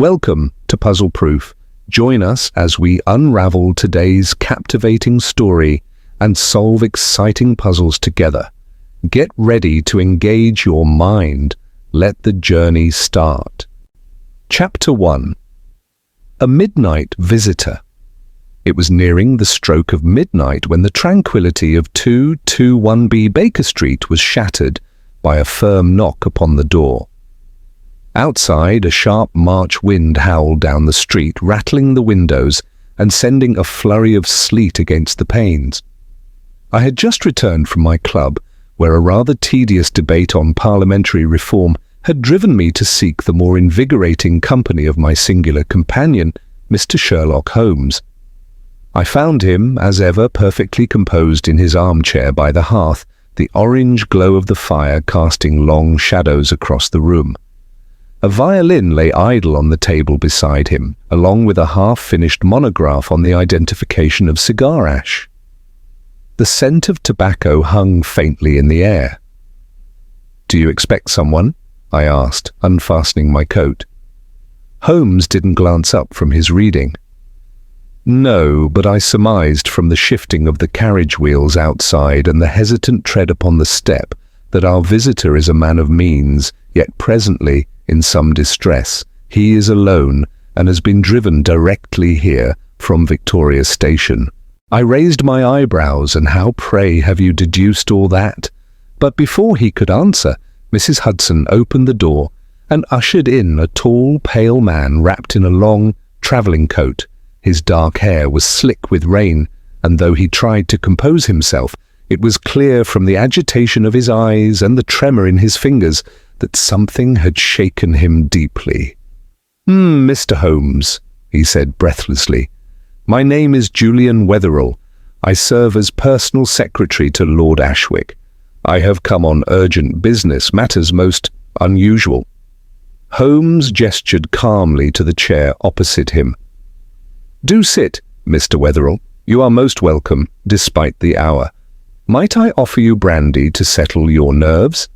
Welcome to Puzzle Proof. Join us as we unravel today's captivating story and solve exciting puzzles together. Get ready to engage your mind. Let the journey start. Chapter 1. A Midnight Visitor. It was nearing the stroke of midnight when the tranquility of 221B Baker Street was shattered by a firm knock upon the door. Outside, a sharp March wind howled down the street, rattling the windows and sending a flurry of sleet against the panes. I had just returned from my club, where a rather tedious debate on parliamentary reform had driven me to seek the more invigorating company of my singular companion, Mr. Sherlock Holmes. I found him, as ever, perfectly composed in his armchair by the hearth, the orange glow of the fire casting long shadows across the room. A violin lay idle on the table beside him, along with a half-finished monograph on the identification of cigar ash. The scent of tobacco hung faintly in the air. "Do you expect someone?" I asked, unfastening my coat. Holmes didn't glance up from his reading. No, but I surmised from the shifting of the carriage wheels outside and the hesitant tread upon the step that our visitor is a man of means, yet presently in some distress. He is alone and has been driven directly here from Victoria Station. I raised my eyebrows. "And how, pray, have you deduced all that?" But before he could answer, Mrs. Hudson opened the door and ushered in a tall, pale man wrapped in a long travelling coat. His dark hair was slick with rain, and though he tried to compose himself, it was clear from the agitation of his eyes and the tremor in his fingers that something had shaken him deeply. Mr. Holmes," he said breathlessly. "My name is Julian Wetherell. I serve as personal secretary to Lord Ashwick. I have come on urgent business, matters most unusual." Holmes gestured calmly to the chair opposite him. "Do sit, Mr. Wetherell. You are most welcome, despite the hour. Might I offer you brandy to settle your nerves?"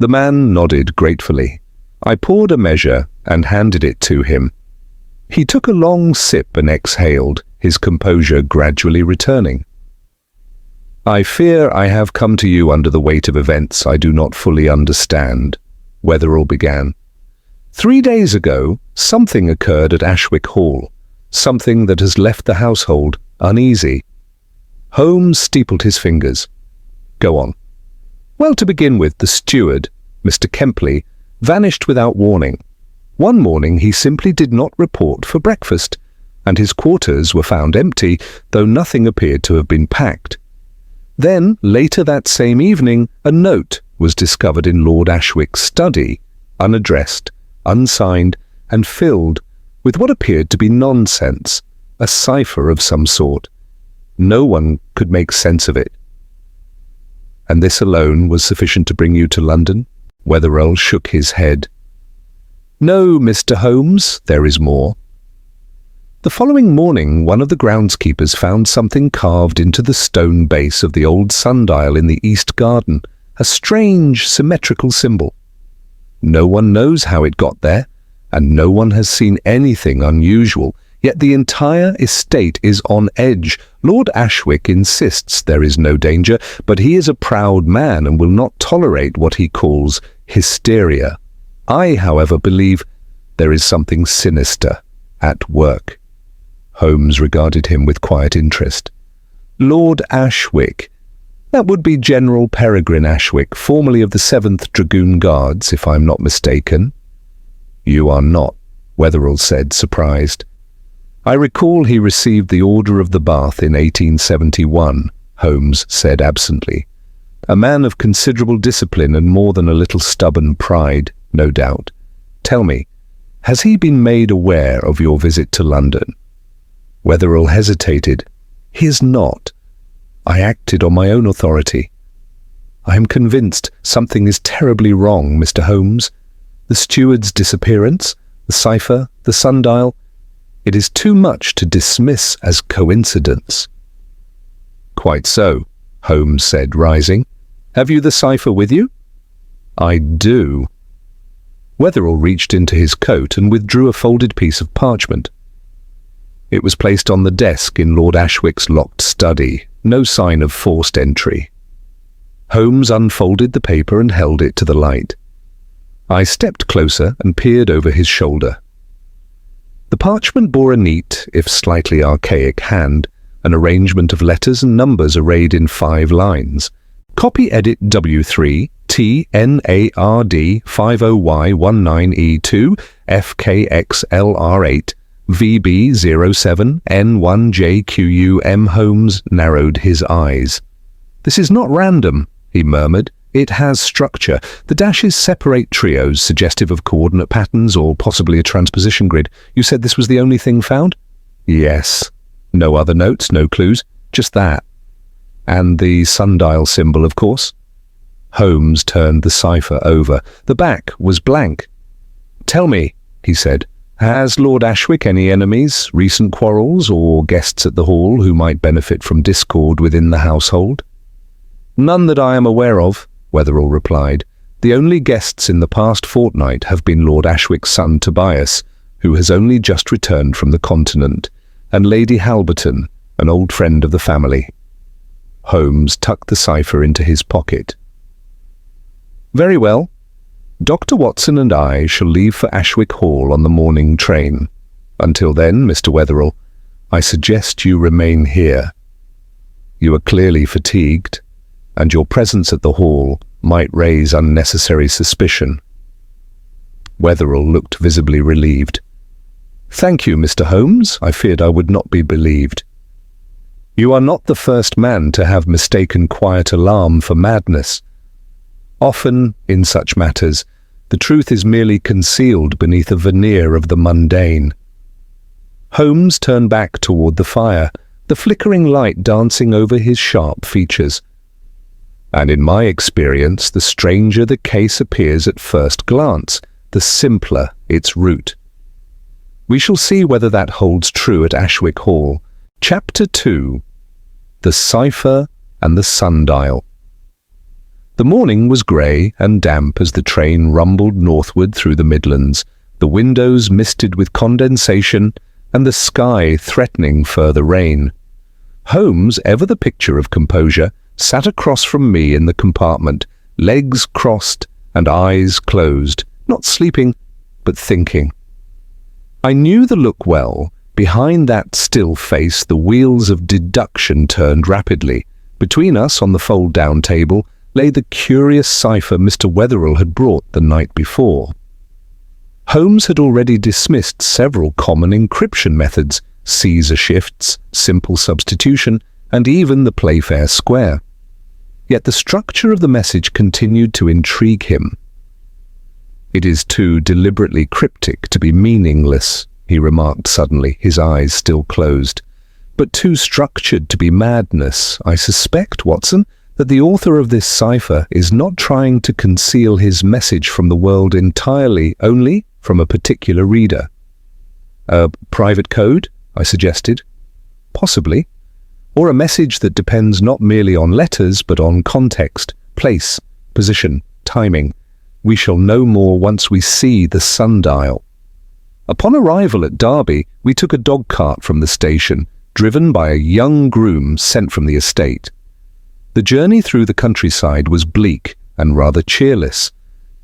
The man nodded gratefully. I poured a measure and handed it to him. He took a long sip and exhaled, his composure gradually returning. "I fear I have come to you under the weight of events I do not fully understand," Wetherell began. "3 days ago, something occurred at Ashwick Hall, something that has left the household uneasy." Holmes steepled his fingers. "Go on." "Well, to begin with, the steward, Mr. Kempley, vanished without warning. One morning he simply did not report for breakfast, and his quarters were found empty, though nothing appeared to have been packed. Then, later that same evening, a note was discovered in Lord Ashwick's study, unaddressed, unsigned, and filled with what appeared to be nonsense, a cipher of some sort. No one could make sense of it." "And this alone was sufficient to bring you to London?" Wetherell shook his head. "No, Mr. Holmes, there is more. The following morning, one of the groundskeepers found something carved into the stone base of the old sundial in the east garden, a strange, symmetrical symbol. No one knows how it got there, and no one has seen anything unusual, yet the entire estate is on edge. Lord Ashwick insists there is no danger, but he is a proud man and will not tolerate what he calls hysteria. I, however, believe there is something sinister at work." Holmes regarded him with quiet interest. "Lord Ashwick? That would be General Peregrine Ashwick, formerly of the 7th Dragoon Guards, if I'm not mistaken." "You are not," Wetherell said, surprised. "I recall he received the Order of the Bath in 1871, Holmes said absently. "A man of considerable discipline and more than a little stubborn pride, no doubt. Tell me, has he been made aware of your visit to London?" Wetherell hesitated. "He is not. I acted on my own authority. I am convinced something is terribly wrong, Mr. Holmes. The steward's disappearance, the cipher, the sundial. It is too much to dismiss as coincidence." "Quite so," Holmes said, rising. "Have you the cipher with you?" "I do." Wetherell reached into his coat and withdrew a folded piece of parchment. It was placed on the desk in Lord Ashwick's locked study, no sign of forced entry. Holmes unfolded the paper and held it to the light. I stepped closer and peered over his shoulder. The parchment bore a neat, if slightly archaic hand, an arrangement of letters and numbers arrayed in 5 lines. Copy edit W3 TNARD 50Y19E2 FKXLR8 VB07 N1JQUM. Holmes narrowed his eyes. "This is not random," he murmured. "It has structure. The dashes separate trios, suggestive of coordinate patterns or possibly a transposition grid. You said this was the only thing found?" "Yes. No other notes, no clues. Just that. And the sundial symbol, of course." Holmes turned the cipher over. The back was blank. "Tell me," he said, "has Lord Ashwick any enemies, recent quarrels, or guests at the hall who might benefit from discord within the household?" "None that I am aware of," Wetherell replied. "The only guests in the past fortnight have been Lord Ashwick's son Tobias, who has only just returned from the continent, and Lady Halberton, an old friend of the family." Holmes tucked the cipher into his pocket. "Very well. Dr. Watson and I shall leave for Ashwick Hall on the morning train. Until then, Mr. Wetherell, I suggest you remain here. You are clearly fatigued, and your presence at the hall might raise unnecessary suspicion." Wetherell looked visibly relieved. "Thank you, Mr. Holmes. I feared I would not be believed. You are not the first man to have mistaken quiet alarm for madness. Often, in such matters, the truth is merely concealed beneath a veneer of the mundane." Holmes turned back toward the fire, the flickering light dancing over his sharp features. "And in my experience, the stranger the case appears at first glance, the simpler its root. We shall see whether that holds true at Ashwick Hall. Chapter 2. The Cipher and the Sundial. The morning was grey and damp as the train rumbled northward through the Midlands, the windows misted with condensation and the sky threatening further rain. Holmes, ever the picture of composure, sat across from me in the compartment, legs crossed and eyes closed, not sleeping, but thinking. I knew the look well. Behind that still face, the wheels of deduction turned rapidly. Between us, on the fold-down table, lay the curious cipher Mr. Wetherell had brought the night before. Holmes had already dismissed several common encryption methods, Caesar shifts, simple substitution, and even the Playfair square. Yet the structure of the message continued to intrigue him. "It is too deliberately cryptic to be meaningless," he remarked suddenly, his eyes still closed. "But too structured to be madness. I suspect, Watson, that the author of this cipher is not trying to conceal his message from the world entirely, only from a particular reader." "A private code?" I suggested. "Possibly. Or a message that depends not merely on letters, but on context, place, position, timing. We shall know more once we see the sundial." Upon arrival at Derby, we took a dog cart from the station, driven by a young groom sent from the estate. The journey through the countryside was bleak and rather cheerless.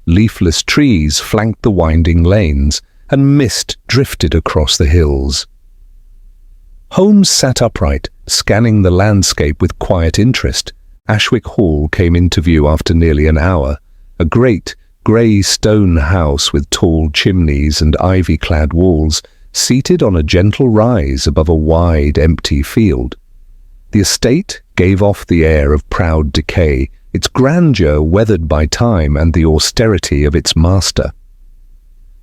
Leafless trees flanked the winding lanes, and mist drifted across the hills. Holmes sat upright, scanning the landscape with quiet interest. Ashwick Hall came into view after nearly an hour, a great, grey stone house with tall chimneys and ivy-clad walls, seated on a gentle rise above a wide, empty field. The estate gave off the air of proud decay, its grandeur weathered by time and the austerity of its master.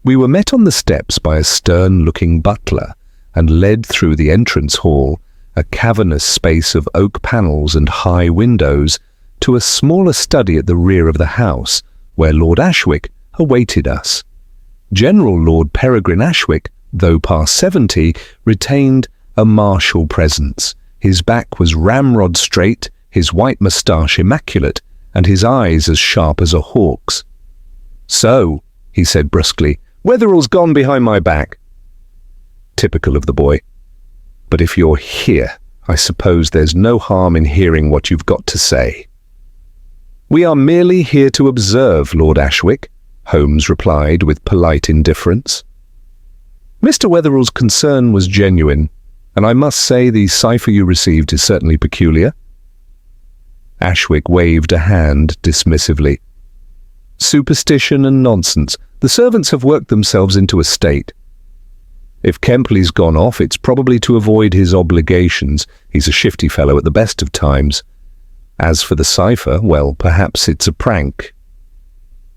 We were met on the steps by a stern-looking butler, and led through the entrance hall, a cavernous space of oak panels and high windows, to a smaller study at the rear of the house, where Lord Ashwick awaited us. General Lord Peregrine Ashwick, though past 70, retained a martial presence. His back was ramrod straight, his white moustache immaculate, and his eyes as sharp as a hawk's. "So," he said brusquely. "Wetherell's gone behind my back." Typical of the boy. "But if you're here, I suppose there's no harm in hearing what you've got to say." "We are merely here to observe, Lord Ashwick," Holmes replied with polite indifference. Mr. Wetherell's concern was genuine, and I must say the cipher you received is certainly peculiar. Ashwick waved a hand dismissively. "Superstition and nonsense. The servants have worked themselves into a state. If Kempley's gone off, it's probably to avoid his obligations. He's a shifty fellow at the best of times. As for the cipher, well, perhaps it's a prank."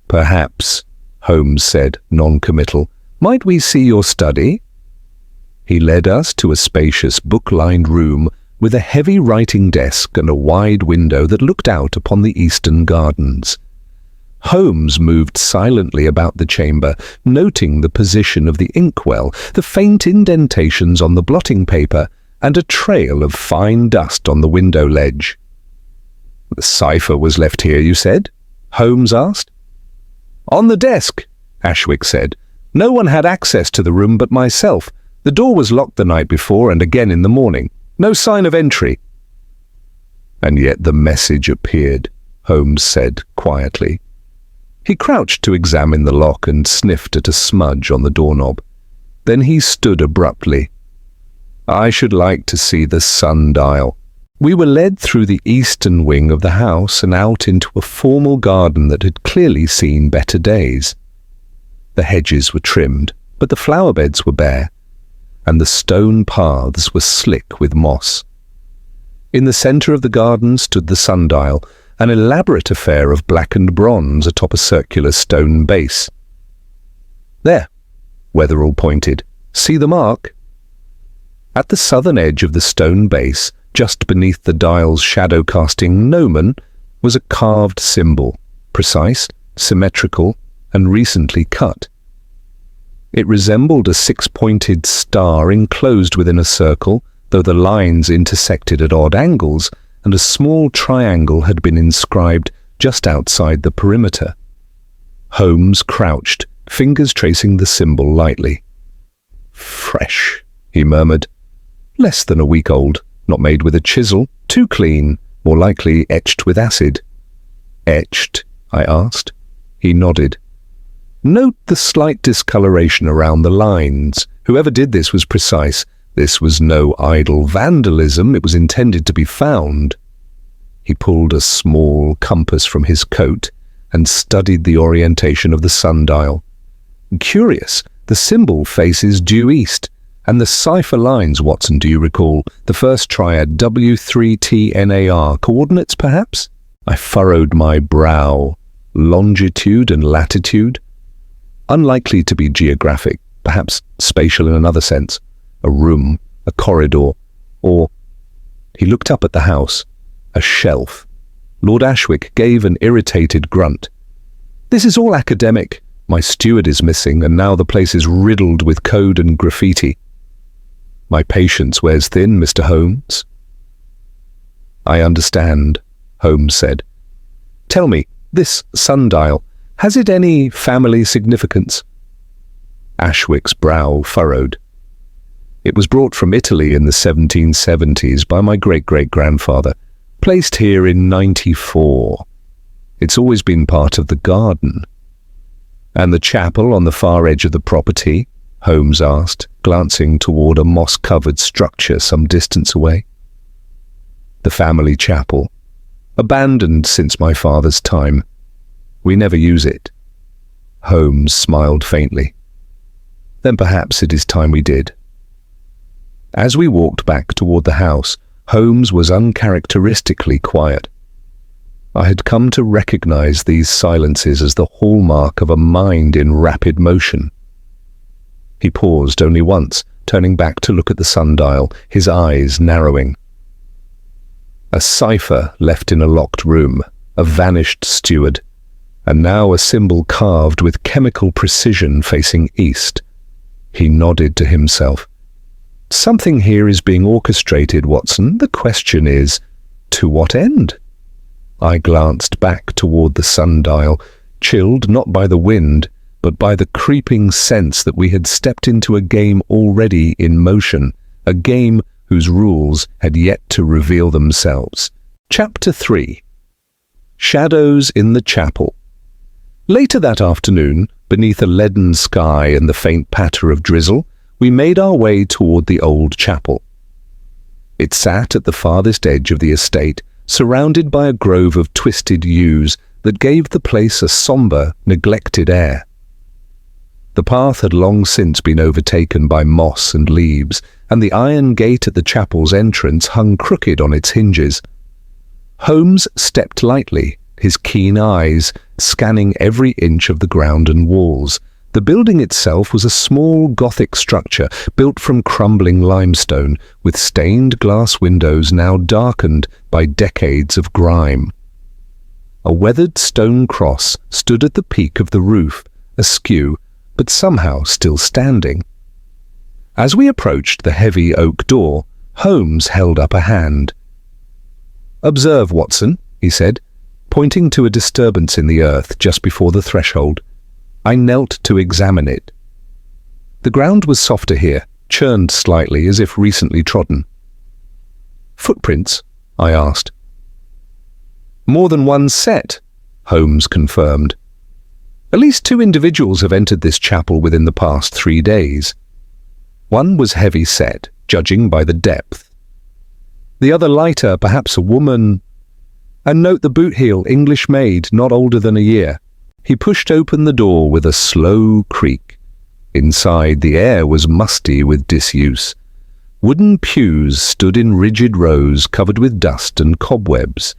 "Perhaps," Holmes said, non-committal. "Might we see your study?" He led us to a spacious, book-lined room with a heavy writing desk and a wide window that looked out upon the eastern gardens. Holmes moved silently about the chamber, noting the position of the inkwell, the faint indentations on the blotting paper, and a trail of fine dust on the window ledge. "The cipher was left here, you said?" Holmes asked. "On the desk," Ashwick said. "No one had access to the room but myself. The door was locked the night before and again in the morning. No sign of entry." "And yet the message appeared," Holmes said quietly. He crouched to examine the lock and sniffed at a smudge on the doorknob. Then he stood abruptly. "I should like to see the sundial." We were led through the eastern wing of the house and out into a formal garden that had clearly seen better days. The hedges were trimmed, but the flower beds were bare, and the stone paths were slick with moss. In the centre of the garden stood the sundial, an elaborate affair of blackened bronze atop a circular stone base. "There," Wetherell pointed. "See the mark?" At the southern edge of the stone base, just beneath the dial's shadow-casting gnomon, was a carved symbol, precise, symmetrical, and recently cut. It resembled a six-pointed star enclosed within a circle, though the lines intersected at odd angles, and a small triangle had been inscribed just outside the perimeter. Holmes crouched, fingers tracing the symbol lightly. "Fresh," he murmured. "Less than a week old, not made with a chisel, too clean, more likely etched with acid." "Etched?" I asked. He nodded. "Note the slight discoloration around the lines. Whoever did this was precise. This was no idle vandalism. It was intended to be found." He pulled a small compass from his coat and studied the orientation of the sundial. "Curious, the symbol faces due east, and the cipher lines, Watson, do you recall? The first triad, W3TNAR, coordinates perhaps?" I furrowed my brow. Longitude and latitude? Unlikely to be geographic, perhaps spatial in another sense. A room, a corridor, or... He looked up at the house. A shelf. Lord Ashwick gave an irritated grunt. "This is all academic. My steward is missing, and now the place is riddled with code and graffiti." "My patience wears thin, Mr. Holmes." "I understand," Holmes said. "Tell me, this sundial, has it any family significance?" Ashwick's brow furrowed. "It was brought from Italy in the 1770s by my great-great-grandfather, placed here in 94. It's always been part of the garden." "And the chapel on the far edge of the property?" Holmes asked, glancing toward a moss-covered structure some distance away. "The family chapel. Abandoned since my father's time. We never use it." Holmes smiled faintly. "Then perhaps it is time we did." As we walked back toward the house, Holmes was uncharacteristically quiet. I had come to recognize these silences as the hallmark of a mind in rapid motion. He paused only once, turning back to look at the sundial, his eyes narrowing. A cipher left in a locked room, a vanished steward, and now a symbol carved with chemical precision facing east. He nodded to himself. "Something here is being orchestrated, Watson. The question is, to what end?" I glanced back toward the sundial, chilled not by the wind, but by the creeping sense that we had stepped into a game already in motion, a game whose rules had yet to reveal themselves. Chapter 3. Shadows in the Chapel. Later that afternoon, beneath a leaden sky and the faint patter of drizzle, we made our way toward the old chapel. It sat at the farthest edge of the estate, surrounded by a grove of twisted yews that gave the place a sombre, neglected air. The path had long since been overtaken by moss and leaves, and the iron gate at the chapel's entrance hung crooked on its hinges. Holmes stepped lightly, his keen eyes scanning every inch of the ground and walls. The building itself was a small Gothic structure built from crumbling limestone, with stained glass windows now darkened by decades of grime. A weathered stone cross stood at the peak of the roof, askew, but somehow still standing. As we approached the heavy oak door, Holmes held up a hand. "Observe, Watson," he said, pointing to a disturbance in the earth just before the threshold. I knelt to examine it. The ground was softer here, churned slightly as if recently trodden. "Footprints?" I asked. "More than one set," Holmes confirmed. "At least 2 individuals have entered this chapel within the past 3 days. One was heavy set, judging by the depth. The other lighter, perhaps a woman. And note the boot heel, English made, not older than a year." He pushed open the door with a slow creak. Inside, the air was musty with disuse. Wooden pews stood in rigid rows covered with dust and cobwebs.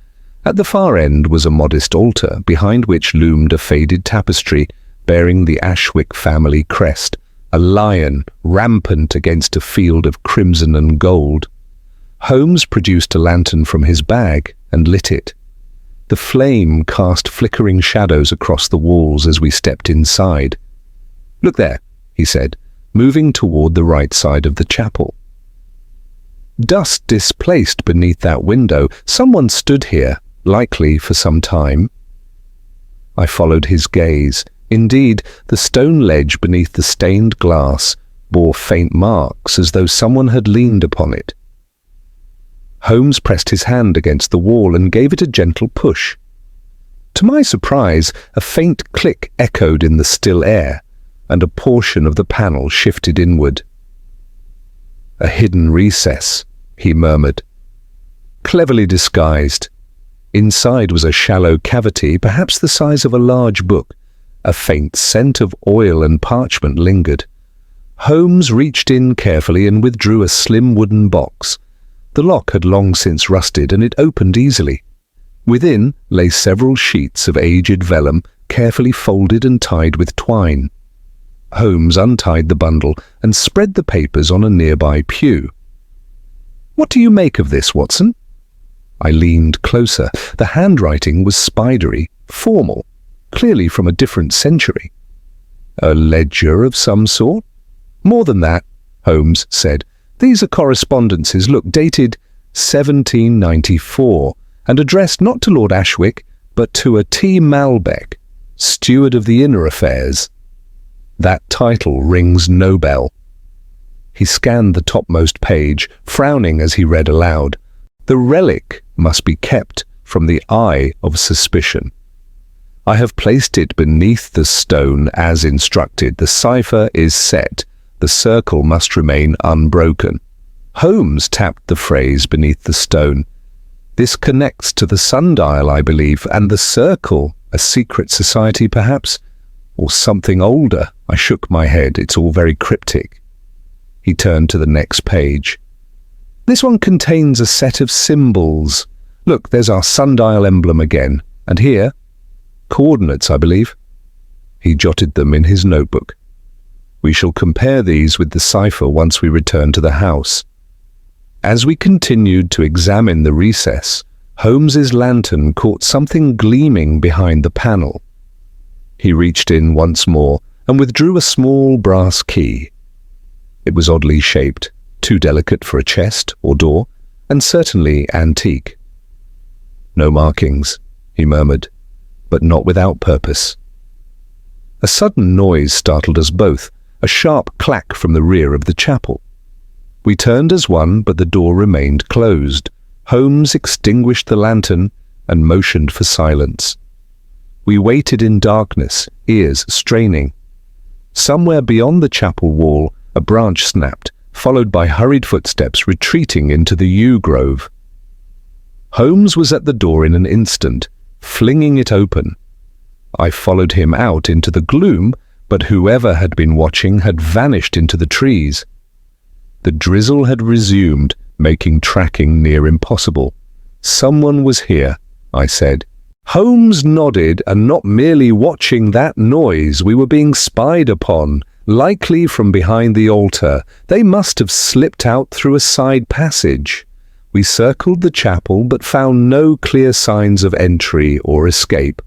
At the far end was a modest altar, behind which loomed a faded tapestry bearing the Ashwick family crest, a lion rampant against a field of crimson and gold. Holmes produced a lantern from his bag and lit it. The flame cast flickering shadows across the walls as we stepped inside. "Look there," he said, moving toward the right side of the chapel. Dust displaced beneath that window. Someone stood here, likely for some time. I followed his gaze. Indeed, the stone ledge beneath the stained glass bore faint marks as though someone had leaned upon it. Holmes pressed his hand against the wall and gave it a gentle push. To my surprise, a faint click echoed in the still air, and a portion of the panel shifted inward. "A hidden recess," he murmured. "Cleverly disguised." Inside was a shallow cavity, perhaps the size of a large book. A faint scent of oil and parchment lingered. Holmes reached in carefully and withdrew a slim wooden box. The lock had long since rusted, and it opened easily. Within lay several sheets of aged vellum, carefully folded and tied with twine. Holmes untied the bundle and spread the papers on a nearby pew. "What do you make of this, Watson?" I leaned closer. The handwriting was spidery, formal, clearly from a different century. "A ledger of some sort?" "More than that," Holmes said. "These are correspondences, look, dated 1794, and addressed not to Lord Ashwick, but to a T. Malbec, Steward of the Inner Affairs. That title rings no bell." He scanned the topmost page, frowning as he read aloud. "The relic must be kept from the eye of suspicion. I have placed it beneath the stone as instructed. The cipher is set. The circle must remain unbroken." Holmes tapped the phrase beneath the stone. "This connects to the sundial, I believe, and the circle, a secret society perhaps? Or something older?" I shook my head. "It's all very cryptic." He turned to the next page. "This one contains a set of symbols. Look, there's our sundial emblem again. And here, coordinates, I believe." He jotted them in his notebook. "We shall compare these with the cipher once we return to the house." As we continued to examine the recess, Holmes's lantern caught something gleaming behind the panel. He reached in once more and withdrew a small brass key. It was oddly shaped, too delicate for a chest or door, and certainly antique. "No markings," he murmured, "but not without purpose." A sudden noise startled us both, a sharp clack from the rear of the chapel. We turned as one, but the door remained closed. Holmes extinguished the lantern and motioned for silence. We waited in darkness, ears straining. Somewhere beyond the chapel wall, a branch snapped, followed by hurried footsteps retreating into the yew grove. Holmes was at the door in an instant, flinging it open. I followed him out into the gloom, but whoever had been watching had vanished into the trees. The drizzle had resumed, making tracking near impossible. Someone was here, I said. Holmes nodded, and not merely watching that noise, we were being spied upon, likely from behind the altar. They must have slipped out through a side passage. We circled the chapel, but found no clear signs of entry or escape.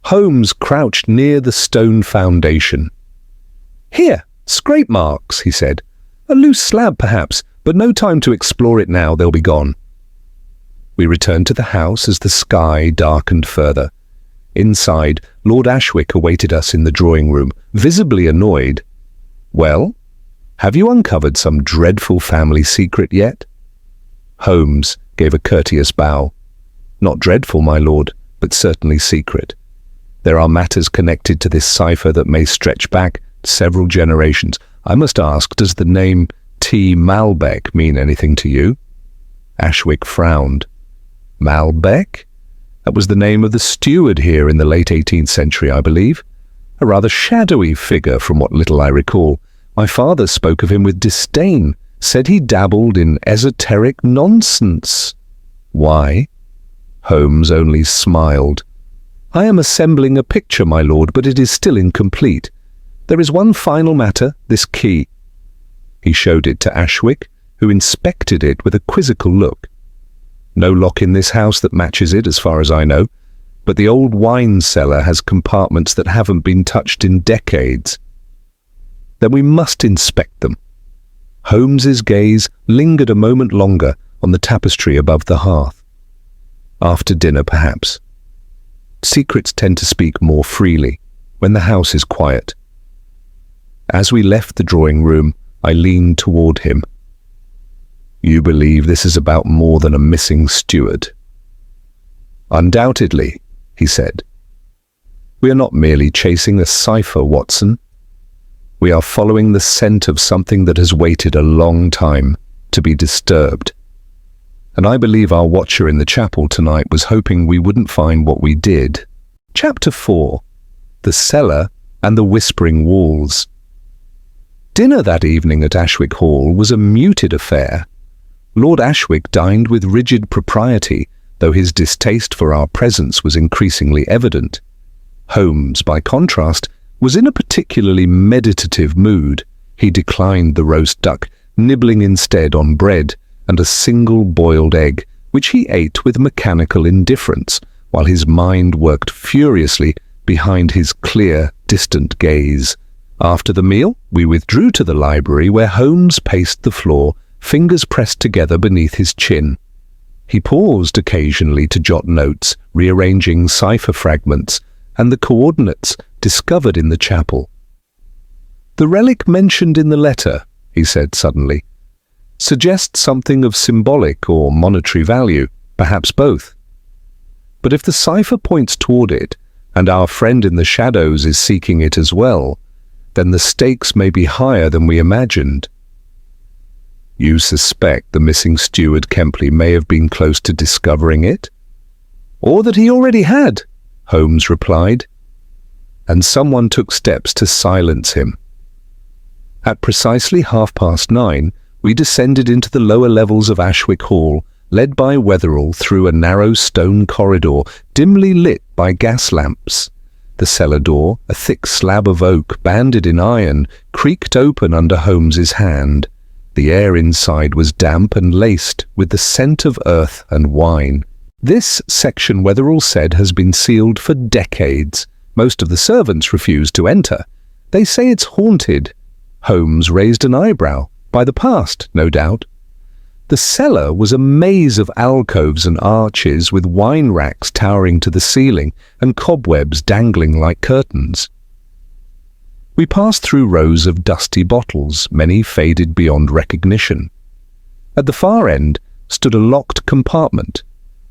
Holmes crouched near the stone foundation. "Here, scrape marks," he said. "A loose slab, perhaps, but no time to explore it now, they'll be gone." We returned to the house as the sky darkened further. Inside, Lord Ashwick awaited us in the drawing room, visibly annoyed. "Well, have you uncovered some dreadful family secret yet?" Holmes gave a courteous bow. "Not dreadful, my lord, but certainly secret. There are matters connected to this cipher that may stretch back several generations. I must ask, does the name T. Malbec mean anything to you?" Ashwick frowned. "Malbec? That was the name of the steward here in the late 18th century, I believe. A rather shadowy figure from what little I recall. My father spoke of him with disdain, said he dabbled in esoteric nonsense." "Why?" Holmes only smiled. "I am assembling a picture, my lord, but it is still incomplete. There is one final matter, this key." He showed it to Ashwick, who inspected it with a quizzical look. "No lock in this house that matches it, as far as I know, but the old wine cellar has compartments that haven't been touched in decades." "Then we must inspect them." Holmes's gaze lingered a moment longer on the tapestry above the hearth. "After dinner, perhaps. Secrets tend to speak more freely when the house is quiet." As we left the drawing room, I leaned toward him. "You believe this is about more than a missing steward?" "Undoubtedly," he said. "We are not merely chasing a cipher, Watson. We are following the scent of something that has waited a long time to be disturbed. And I believe our watcher in the chapel tonight was hoping we wouldn't find what we did." Chapter 4. The Cellar and the Whispering Walls. Dinner that evening at Ashwick Hall was a muted affair. Lord Ashwick dined with rigid propriety, though his distaste for our presence was increasingly evident. Holmes, by contrast, was in a particularly meditative mood. He declined the roast duck, nibbling instead on bread and a single boiled egg, which he ate with mechanical indifference, while his mind worked furiously behind his clear, distant gaze. After the meal, we withdrew to the library, where Holmes paced the floor, fingers pressed together beneath his chin. He paused occasionally to jot notes, rearranging cipher fragments and the coordinates discovered in the chapel. "The relic mentioned in the letter," he said suddenly, "suggests something of symbolic or monetary value, perhaps both. But if the cipher points toward it, and our friend in the shadows is seeking it as well, then the stakes may be higher than we imagined." "You suspect the missing steward Kempley may have been close to discovering it?" "Or that he already had," Holmes replied. And someone took steps to silence him. At precisely 9:30, we descended into the lower levels of Ashwick Hall, led by Wetherell through a narrow stone corridor, dimly lit by gas lamps. The cellar door, a thick slab of oak banded in iron, creaked open under Holmes's hand. The air inside was damp and laced with the scent of earth and wine. "This section," Wetherell said, "has been sealed for decades. Most of the servants refuse to enter. They say it's haunted." Holmes raised an eyebrow. "By the past, no doubt." The cellar was a maze of alcoves and arches, with wine racks towering to the ceiling and cobwebs dangling like curtains. We passed through rows of dusty bottles, many faded beyond recognition. At the far end stood a locked compartment,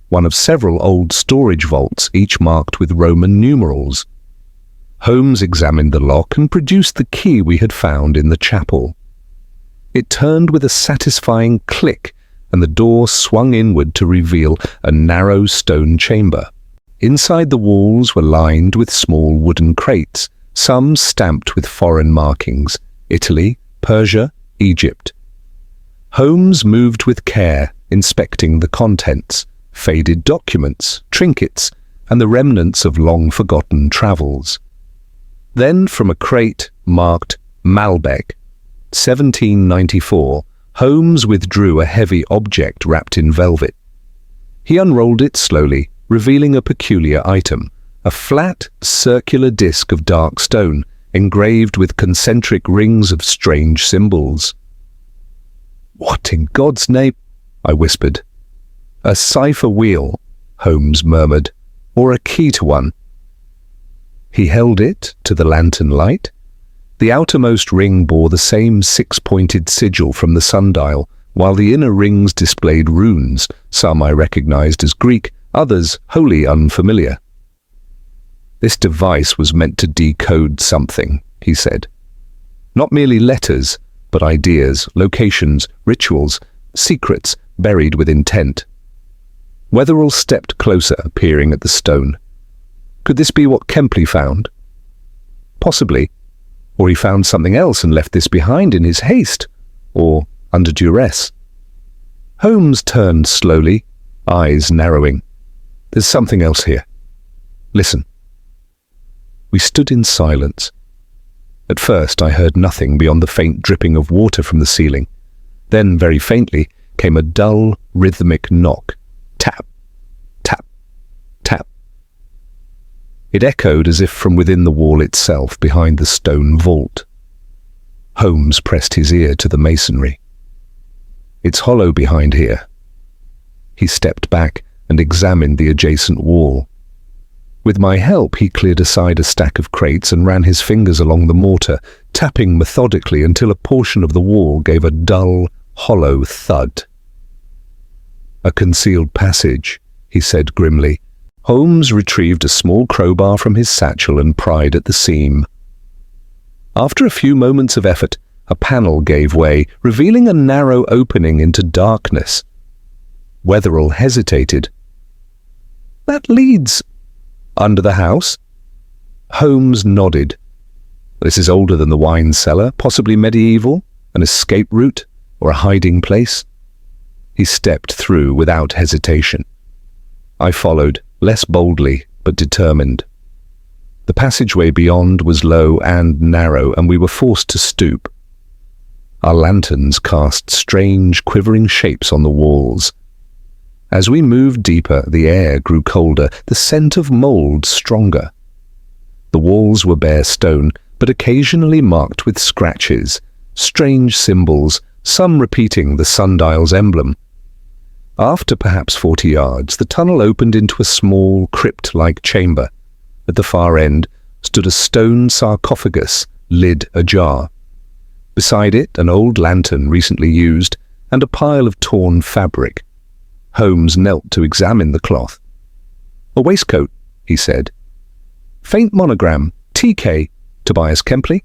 one of several old storage vaults, each marked with Roman numerals. Holmes examined the lock and produced the key we had found in the chapel. It turned with a satisfying click, and the door swung inward to reveal a narrow stone chamber. Inside, the walls were lined with small wooden crates, some stamped with foreign markings: Italy, Persia, Egypt. Holmes moved with care, inspecting the contents: faded documents, trinkets, and the remnants of long-forgotten travels. Then, from a crate marked Malbec, 1794, Holmes withdrew a heavy object wrapped in velvet. He unrolled it slowly, revealing a peculiar item: a flat, circular disc of dark stone, engraved with concentric rings of strange symbols. "What in God's name?" I whispered. "A cipher wheel," Holmes murmured, "or a key to one." He held it to the lantern light. The outermost ring bore the same six-pointed sigil from the sundial, while the inner rings displayed runes, some I recognized as Greek, others wholly unfamiliar. "This device was meant to decode something," he said. "Not merely letters, but ideas, locations, rituals, secrets buried with intent." Wetherell stepped closer, peering at the stone. Could this be what Kempley found? Possibly. Or he found something else and left this behind in his haste, or under duress. Holmes turned slowly, eyes narrowing. "There's something else here. Listen." We stood in silence. At first I heard nothing beyond the faint dripping of water from the ceiling. Then, very faintly, came a dull, rhythmic knock. Tap, tap, tap. It echoed as if from within the wall itself, behind the stone vault. Holmes pressed his ear to the masonry. "It's hollow behind here." He stepped back and examined the adjacent wall. With my help, he cleared aside a stack of crates and ran his fingers along the mortar, tapping methodically until a portion of the wall gave a dull, hollow thud. "A concealed passage," he said grimly. Holmes retrieved a small crowbar from his satchel and pried at the seam. After a few moments of effort, a panel gave way, revealing a narrow opening into darkness. Wetherell hesitated. "That leads under the house?" Holmes nodded. "This is older than the wine cellar, possibly medieval, an escape route, or a hiding place." He stepped through without hesitation. I followed, less boldly, but determined. The passageway beyond was low and narrow, and we were forced to stoop. Our lanterns cast strange, quivering shapes on the walls. As we moved deeper, the air grew colder, the scent of mold stronger. The walls were bare stone, but occasionally marked with scratches, strange symbols, some repeating the sundial's emblem. After perhaps 40 yards, the tunnel opened into a small, crypt-like chamber. At the far end stood a stone sarcophagus, lid ajar. Beside it, an old lantern recently used, and a pile of torn fabric. Holmes knelt to examine the cloth. "A waistcoat," he said. "Faint monogram, TK, Tobias Kempley."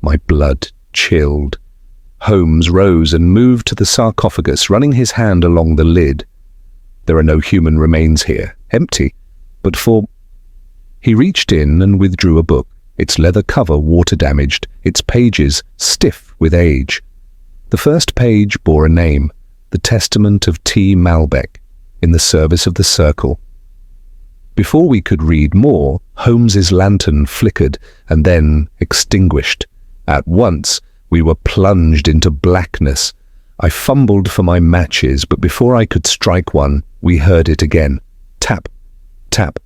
My blood chilled. Holmes rose and moved to the sarcophagus, running his hand along the lid. "There are no human remains here, empty, but for—" He reached in and withdrew a book, its leather cover water-damaged, its pages stiff with age. The first page bore a name: The Testament of T. Malbec, in the service of the Circle. Before we could read more, Holmes's lantern flickered and then extinguished. At once, we were plunged into blackness. I fumbled for my matches, but before I could strike one, we heard it again. Tap, tap,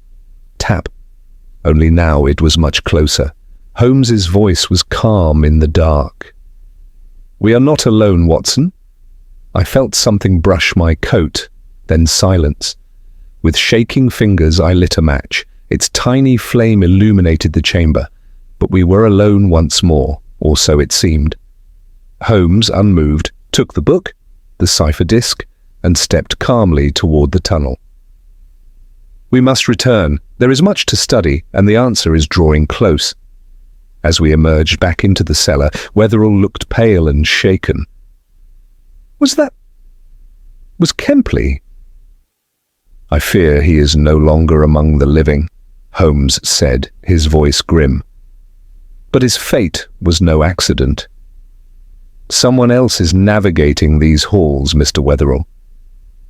tap. Only now it was much closer. Holmes's voice was calm in the dark. "We are not alone, Watson." I felt something brush my coat, then silence. With shaking fingers I lit a match. Its tiny flame illuminated the chamber. but we were alone once more, or so it seemed. Holmes, unmoved, took the book, the cipher disc, and stepped calmly toward the tunnel. "We must return. There is much to study, and the answer is drawing close." As we emerged back into the cellar, Wetherell looked pale and shaken. Was Kempley? "I fear he is no longer among the living," Holmes said, his voice grim. "But his fate was no accident. Someone else is navigating these halls, Mr. Wetherell,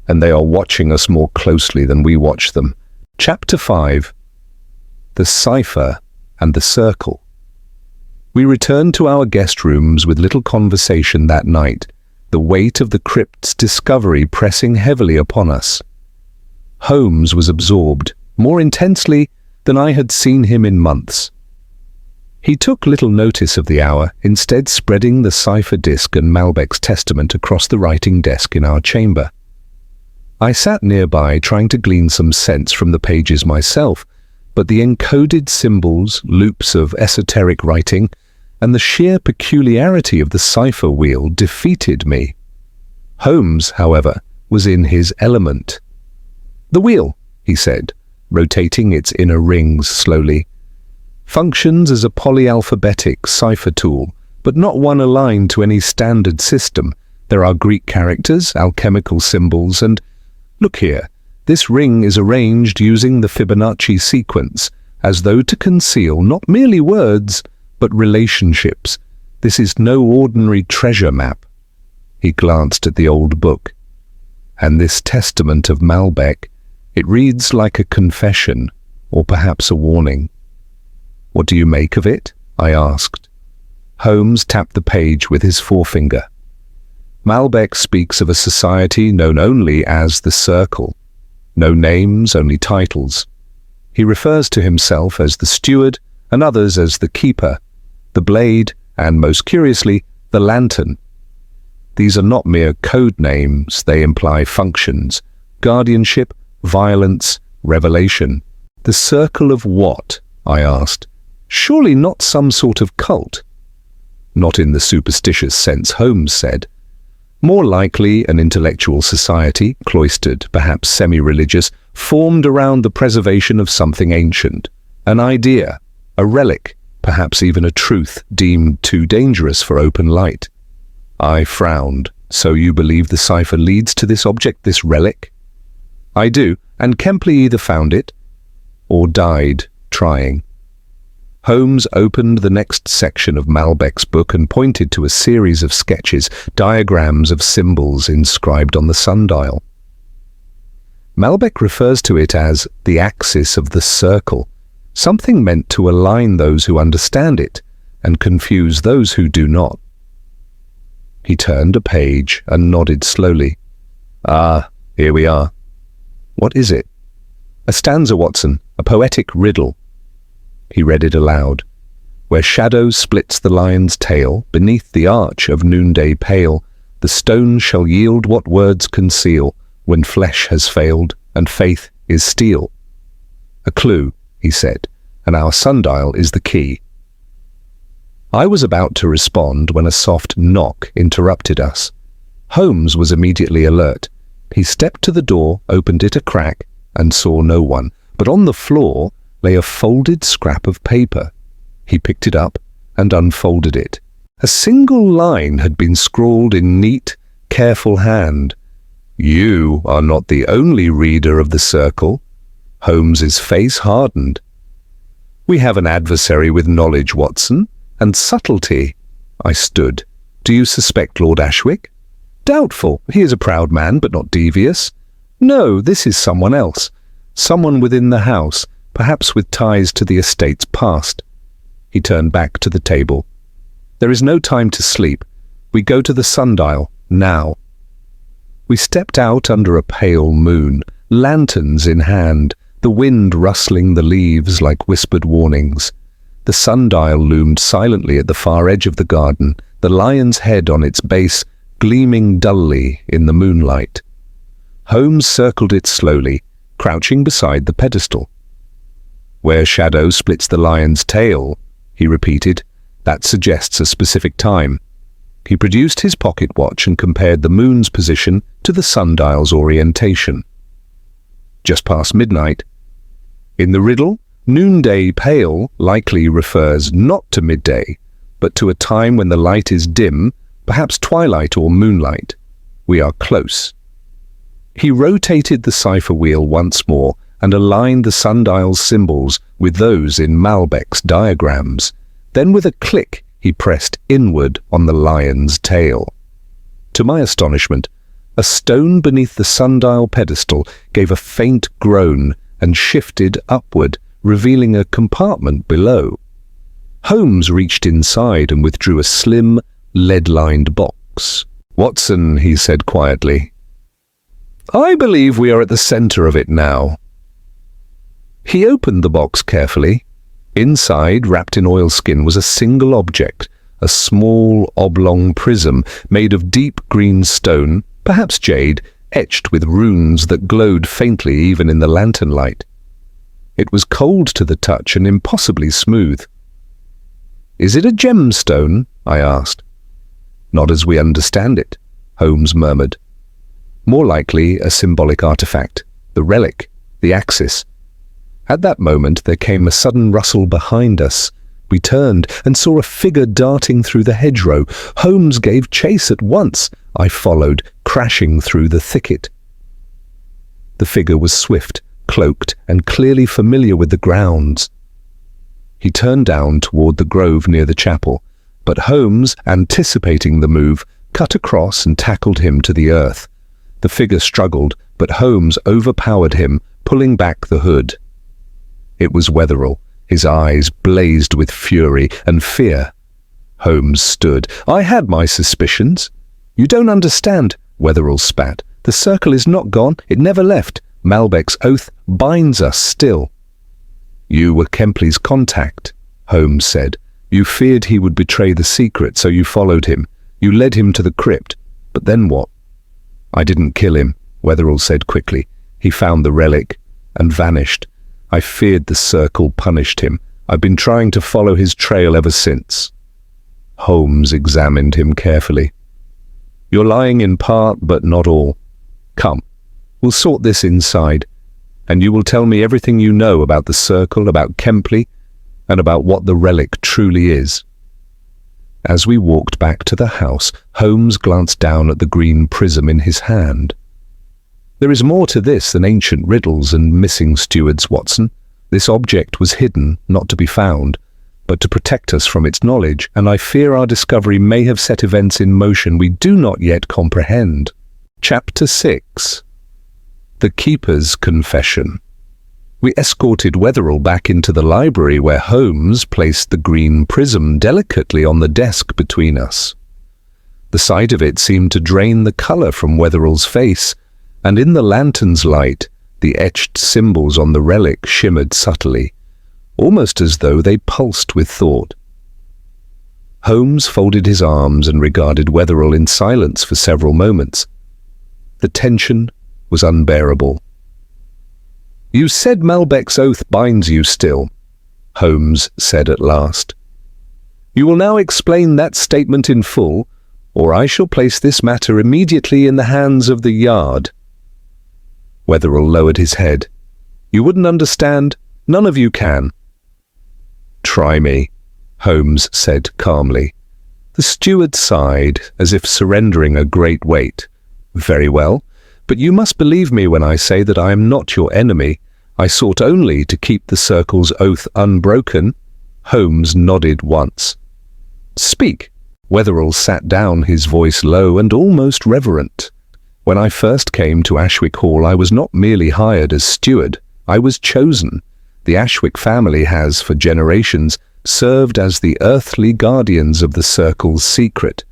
and they are watching us more closely than we watch them." Chapter 5. The Cipher and the Circle. We returned to our guest rooms with little conversation that night, the weight of the crypt's discovery pressing heavily upon us. Holmes was absorbed, more intensely than I had seen him in months. He took little notice of the hour, instead spreading the cipher disc and Malbec's testament across the writing desk in our chamber. I sat nearby trying to glean some sense from the pages myself, but the encoded symbols, loops of esoteric writing, and the sheer peculiarity of the cipher wheel defeated me. Holmes, however, was in his element. "The wheel," he said, rotating its inner rings slowly, "functions as a polyalphabetic cipher tool, but not one aligned to any standard system. There are Greek characters, alchemical symbols, and look here, this ring is arranged using the Fibonacci sequence, as though to conceal not merely words, but relationships. This is no ordinary treasure map." He glanced at the old book. "And this testament of Malbec, it reads like a confession, or perhaps a warning." "What do you make of it?" I asked. Holmes tapped the page with his forefinger. "Malbec speaks of a society known only as the Circle. No names, only titles. He refers to himself as the Steward and others as the Keeper, the Blade, and most curiously, the Lantern. These are not mere code names, they imply functions: guardianship, violence, revelation." "The Circle of what?" I asked. "Surely not some sort of cult?" "Not in the superstitious sense," Holmes said. "More likely an intellectual society, cloistered, perhaps semi-religious, formed around the preservation of something ancient, an idea, a relic, perhaps even a truth deemed too dangerous for open light." I frowned. "So you believe the cipher leads to this object, this relic?" "I do, and Kempley either found it or died trying." Holmes opened the next section of Malbec's book and pointed to a series of sketches, diagrams of symbols inscribed on the sundial. Malbec refers to it as the axis of the circle, something meant to align those who understand it and confuse those who do not. He turned a page and nodded slowly. "Ah, here we are." "What is it?" "A stanza, Watson, a poetic riddle." He read it aloud. "Where shadow splits the lion's tail, beneath the arch of noonday pale, the stone shall yield what words conceal, when flesh has failed and faith is steel." "A clue," he said, "and our sundial is the key." I was about to respond when a soft knock interrupted us. Holmes was immediately alert. He stepped to the door, opened it a crack, and saw no one, but on the floor lay a folded scrap of paper. He picked it up and unfolded it. A single line had been scrawled in neat, careful hand. "You are not the only reader of the circle." Holmes's face hardened. "We have an adversary with knowledge, Watson, and subtlety." I stood. "Do you suspect Lord Ashwick?" "Doubtful. He is a proud man, but not devious." "No, this is someone else. Someone within the house, perhaps with ties to the estate's past." He turned back to the table. "There is no time to sleep. We go to the sundial, now." We stepped out under a pale moon, lanterns in hand, the wind rustling the leaves like whispered warnings. The sundial loomed silently at the far edge of the garden, the lion's head on its base gleaming dully in the moonlight. Holmes circled it slowly, crouching beside the pedestal. "Where shadow splits the lion's tail," he repeated. That suggests a specific time. He produced his pocket watch and compared the moon's position to the sundial's orientation. Just past midnight. In the riddle, noonday pale likely refers not to midday, but to a time when the light is dim, perhaps twilight or moonlight. We are close. He rotated the cipher wheel once more and aligned the sundial's symbols with those in Malbec's diagrams. Then with a click, he pressed inward on the lion's tail. To my astonishment, a stone beneath the sundial pedestal gave a faint groan and shifted upward, revealing a compartment below. Holmes reached inside and withdrew a slim, lead-lined box. "Watson," he said quietly, "I believe we are at the center of it now." He opened the box carefully. Inside, wrapped in oilskin, was a single object, a small oblong prism made of deep green stone, perhaps jade, etched with runes that glowed faintly even in the lantern light. It was cold to the touch and impossibly smooth. "Is it a gemstone?" I asked. "Not as we understand it," Holmes murmured. "More likely a symbolic artifact, the relic, the axis." At that moment there came a sudden rustle behind us. We turned and saw a figure darting through the hedgerow. Holmes gave chase at once. I followed, crashing through the thicket. The figure was swift, cloaked, and clearly familiar with the grounds. He turned down toward the grove near the chapel, but Holmes, anticipating the move, cut across and tackled him to the earth. The figure struggled, but Holmes overpowered him, pulling back the hood. It was Wetherell. His eyes blazed with fury and fear. Holmes stood. "I had my suspicions." "You don't understand," Wetherell spat. "The circle is not gone. It never left. Malbec's oath binds us still." "You were Kempley's contact," Holmes said. "You feared he would betray the secret, so you followed him. You led him to the crypt. But then what?" "I didn't kill him," Wetherell said quickly. "He found the relic and vanished. I feared the circle punished him. I've been trying to follow his trail ever since." Holmes examined him carefully. "You're lying in part, but not all. Come, we'll sort this inside, and you will tell me everything you know about the circle, about Kempley, and about what the relic truly is." As we walked back to the house, Holmes glanced down at the green prism in his hand. "There is more to this than ancient riddles and missing stewards, Watson. This object was hidden, not to be found, but to protect us from its knowledge, and I fear our discovery may have set events in motion we do not yet comprehend." Chapter 6. The Keeper's Confession. We escorted Wetherell back into the library where Holmes placed the green prism delicately on the desk between us. The sight of it seemed to drain the colour from Wetherell's face, and in the lantern's light, the etched symbols on the relic shimmered subtly, almost as though they pulsed with thought. Holmes folded his arms and regarded Wetherell in silence for several moments. The tension was unbearable. "You said Malbec's oath binds you still," Holmes said at last. "You will now explain that statement in full, or I shall place this matter immediately in the hands of the Yard." Wetherell lowered his head. "You wouldn't understand. None of you can." "Try me," Holmes said calmly. The steward sighed, as if surrendering a great weight. "Very well, but you must believe me when I say that I am not your enemy. I sought only to keep the circle's oath unbroken." Holmes nodded once. "Speak." Wetherell sat down, his voice low and almost reverent. "When I first came to Ashwick Hall, I was not merely hired as steward. I was chosen. The Ashwick family has, for generations, served as the earthly guardians of the circle's secret.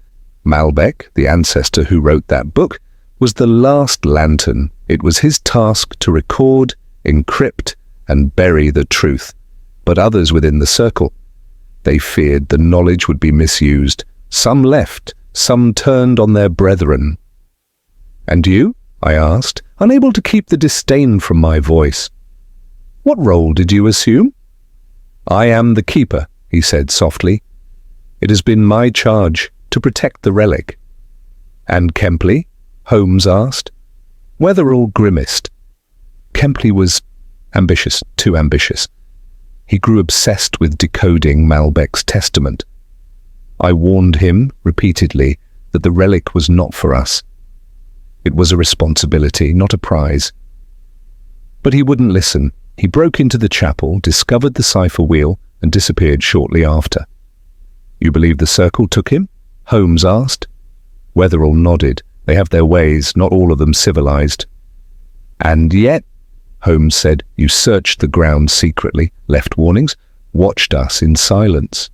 Malbec, the ancestor who wrote that book, was the last lantern. It was his task to record, encrypt, and bury the truth. But others within the circle, they feared the knowledge would be misused. Some left, some turned on their brethren." "And you?" I asked, unable to keep the disdain from my voice. "What role did you assume?" "I am the keeper," he said softly. "It has been my charge to protect the relic." "And Kempley?" Holmes asked. Wetherell grimaced. Kempley was ambitious, too ambitious. He grew obsessed with decoding Malbec's testament. I warned him repeatedly that the relic was not for us. It was a responsibility, not a prize. But he wouldn't listen. He broke into the chapel, discovered the cipher wheel, and disappeared shortly after. "You believe the circle took him?" Holmes asked. Wetherell nodded. "They have their ways, not all of them civilized." "And yet," Holmes said, "you searched the ground secretly, left warnings, watched us in silence."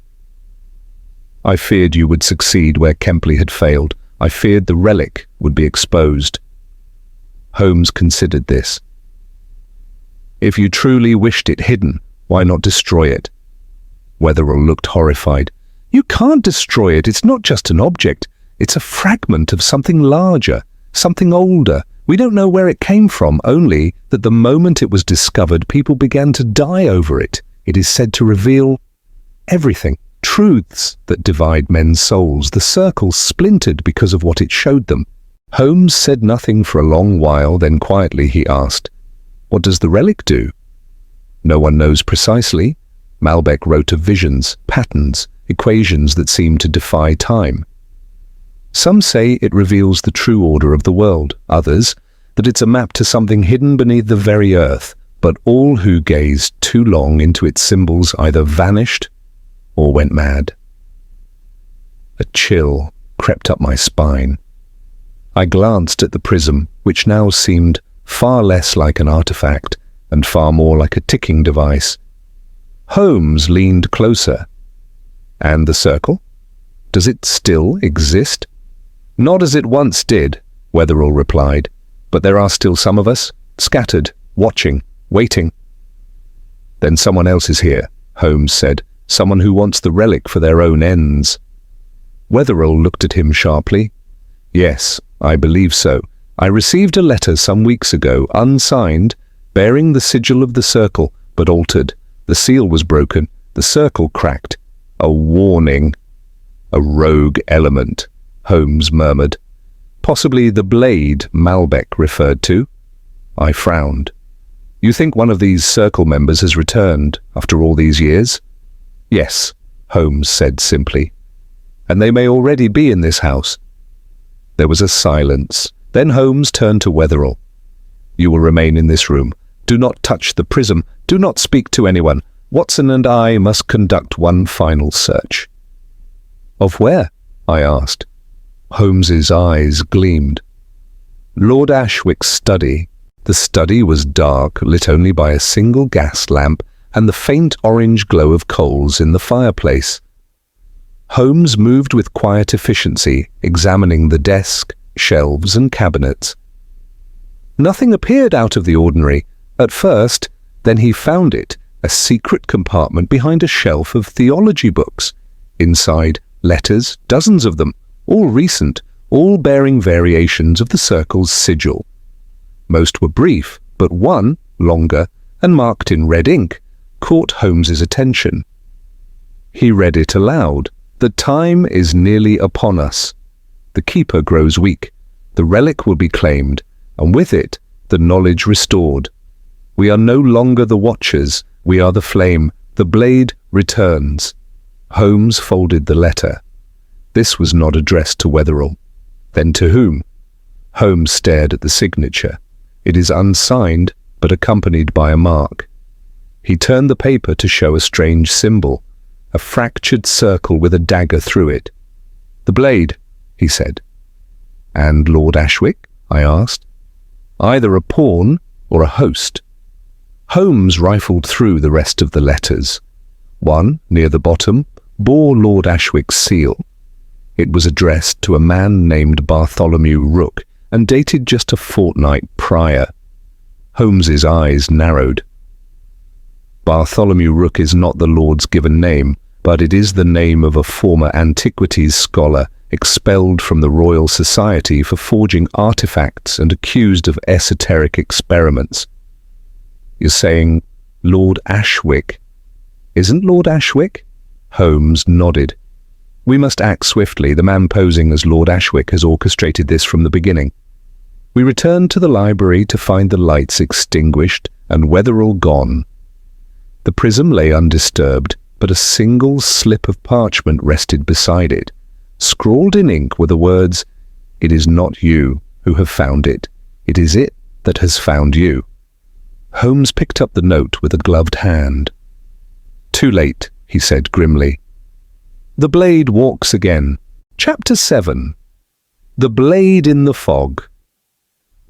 "I feared you would succeed where Kempley had failed. I feared the relic would be exposed." Holmes considered this. "If you truly wished it hidden, why not destroy it?" Wetherell looked horrified. "You can't destroy it. It's not just an object. It's a fragment of something larger, something older. We don't know where it came from, only that the moment it was discovered, people began to die over it. It is said to reveal everything, truths that divide men's souls. The circle splintered because of what it showed them." Holmes said nothing for a long while, then quietly he asked, "What does the relic do?" "No one knows precisely." Malbec wrote of visions, patterns, equations that seem to defy time. Some say it reveals the true order of the world, others that it's a map to something hidden beneath the very earth, but all who gazed too long into its symbols either vanished or went mad. A chill crept up my spine. I glanced at the prism, which now seemed far less like an artifact and far more like a ticking device. Holmes leaned closer. "And the circle? Does it still exist?" "Not as it once did," Wetherell replied, "but there are still some of us, scattered, watching, waiting." "Then someone else is here," Holmes said, "someone who wants the relic for their own ends." Wetherell looked at him sharply. "Yes, I believe so. I received a letter some weeks ago, unsigned, bearing the sigil of the circle, but altered. The seal was broken, the circle cracked. A warning." "A rogue element," Holmes murmured. "Possibly the blade Malbec referred to." I frowned. "You think one of these circle members has returned after all these years?" "Yes," Holmes said simply. "And they may already be in this house." There was a silence. Then Holmes turned to Wetherell. "You will remain in this room. Do not touch the prism. Do not speak to anyone. Watson and I must conduct one final search." "Of where?" I asked. Holmes's eyes gleamed. "Lord Ashwick's study." The study was dark, lit only by a single gas lamp and the faint orange glow of coals in the fireplace. Holmes moved with quiet efficiency, examining the desk, shelves and cabinets. Nothing appeared out of the ordinary at first, then he found it, a secret compartment behind a shelf of theology books. Inside, letters, dozens of them, all recent, all bearing variations of the circle's sigil. Most were brief, but one, longer, and marked in red ink, caught Holmes's attention. He read it aloud. "The time is nearly upon us. The keeper grows weak. The relic will be claimed, and with it, the knowledge restored. We are no longer the watchers, we are the flame. The blade returns." Holmes folded the letter. This was not addressed to Wetherell. Then to whom? Holmes stared at the signature. It is unsigned, but accompanied by a mark. He turned the paper to show a strange symbol, a fractured circle with a dagger through it. "The blade," he said. "And Lord Ashwick?" I asked. "Either a pawn or a host." Holmes rifled through the rest of the letters. One, near the bottom, bore Lord Ashwick's seal. It was addressed to a man named Bartholomew Rook and dated just a fortnight prior. Holmes's eyes narrowed. Bartholomew Rook is not the Lord's given name, but it is the name of a former antiquities scholar expelled from the Royal Society for forging artifacts and accused of esoteric experiments. "You're saying Lord Ashwick?" "Isn't Lord Ashwick?" Holmes nodded. "We must act swiftly. The man posing as Lord Ashwick has orchestrated this from the beginning." We returned to the library to find the lights extinguished and Wetherell gone. The prism lay undisturbed, but a single slip of parchment rested beside it. Scrawled in ink were the words, "It is not you who have found it. It is it that has found you." Holmes picked up the note with a gloved hand. "Too late," he said grimly. The Blade walks again. Chapter 7. The Blade in the Fog.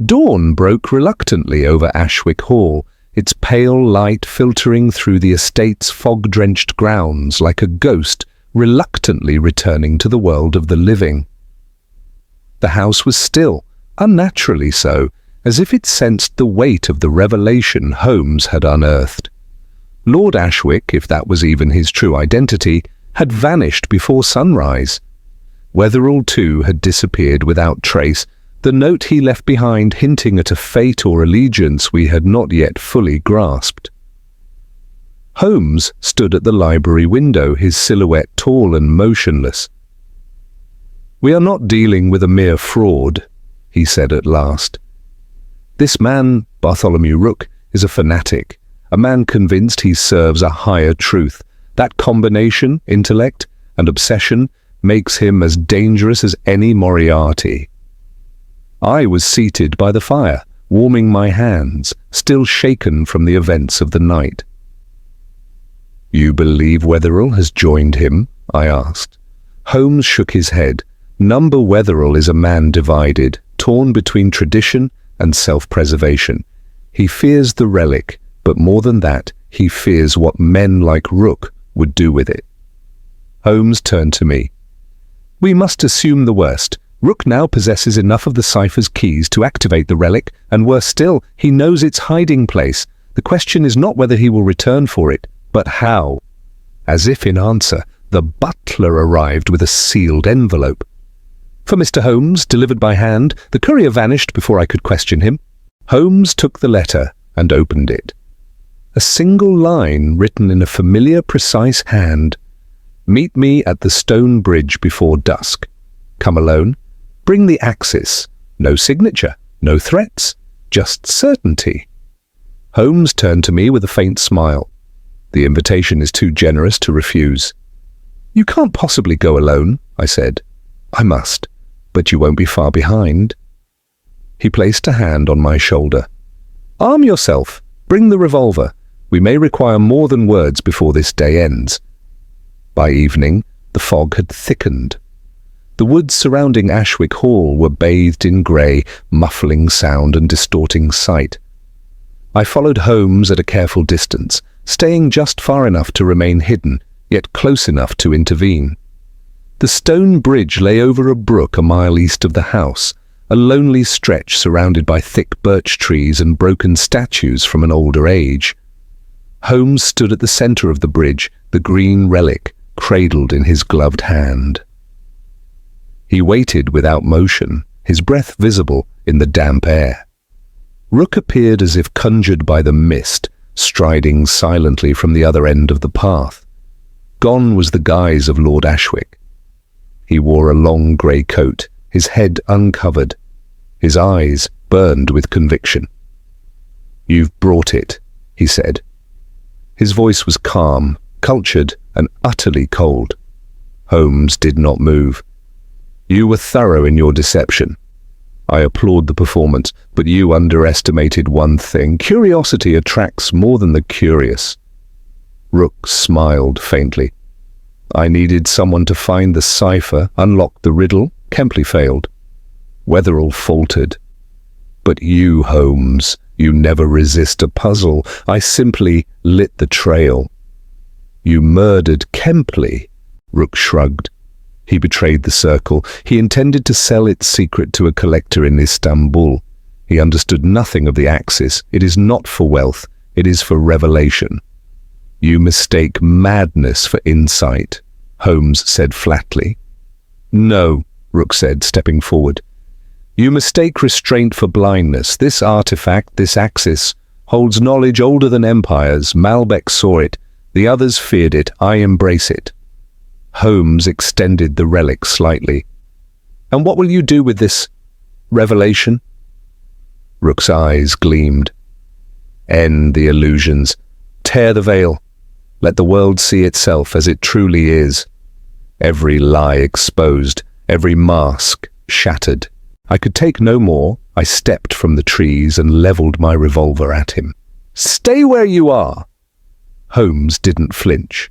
Dawn broke reluctantly over Ashwick Hall, its pale light filtering through the estate's fog-drenched grounds like a ghost reluctantly returning to the world of the living. The house was still, unnaturally so, as if it sensed the weight of the revelation Holmes had unearthed. Lord Ashwick, if that was even his true identity, had vanished before sunrise. Wetherell, too, had disappeared without trace, the note he left behind hinting at a fate or allegiance we had not yet fully grasped. Holmes stood at the library window, his silhouette tall and motionless. "We are not dealing with a mere fraud," he said at last. "This man, Bartholomew Rook, is a fanatic, a man convinced he serves a higher truth. That combination, intellect and obsession, makes him as dangerous as any Moriarty." I was seated by the fire, warming my hands, still shaken from the events of the night. "You believe Wetherell has joined him?" I asked. Holmes shook his head. Number Wetherell is a man divided, torn between tradition and self-preservation. He fears the relic, but more than that, he fears what men like Rook would do with it. Holmes turned to me. "We must assume the worst. Rook now possesses enough of the Cipher's keys to activate the relic, and worse still, he knows its hiding place. The question is not whether he will return for it, but how." As if in answer, the butler arrived with a sealed envelope. "For Mr. Holmes, delivered by hand." The courier vanished before I could question him. Holmes took the letter and opened it. A single line written in a familiar, precise hand. "Meet me at the stone bridge before dusk. Come alone. Bring the axis. No signature, no threats, just certainty." Holmes turned to me with a faint smile. "The invitation is too generous to refuse." "You can't possibly go alone," I said. "I must, but you won't be far behind." He placed a hand on my shoulder. "Arm yourself. Bring the revolver. We may require more than words before this day ends." By evening, the fog had thickened. The woods surrounding Ashwick Hall were bathed in grey, muffling sound and distorting sight. I followed Holmes at a careful distance, staying just far enough to remain hidden, yet close enough to intervene. The stone bridge lay over a brook a mile east of the house, a lonely stretch surrounded by thick birch trees and broken statues from an older age. Holmes stood at the centre of the bridge, the green relic cradled in his gloved hand. He waited without motion, his breath visible in the damp air. Rook appeared as if conjured by the mist, striding silently from the other end of the path. Gone was the guise of Lord Ashwick. He wore a long grey coat, his head uncovered. His eyes burned with conviction. "You've brought it," he said. His voice was calm, cultured, and utterly cold. Holmes did not move. "You were thorough in your deception. I applaud the performance, but you underestimated one thing. Curiosity attracts more than the curious." Rook smiled faintly. "I needed someone to find the cipher, unlock the riddle. Kempley failed." Wetherell faltered. "But you, Holmes, you never resist a puzzle. I simply lit the trail." "You murdered Kempley," Rook shrugged. "He betrayed the circle. He intended to sell its secret to a collector in Istanbul. He understood nothing of the axis. It is not for wealth. It is for revelation." "You mistake madness for insight," Holmes said flatly. "No," Rook said, stepping forward. "You mistake restraint for blindness. This artifact, this axis, holds knowledge older than empires. Malbec saw it. The others feared it. I embrace it. Holmes extended the relic slightly. "And what will you do with this revelation?" Rook's eyes gleamed. "End the illusions. Tear the veil. Let the world see itself as it truly is. Every lie exposed, every mask shattered." I could take no more. I stepped from the trees and leveled my revolver at him. "Stay where you are!" Holmes didn't flinch.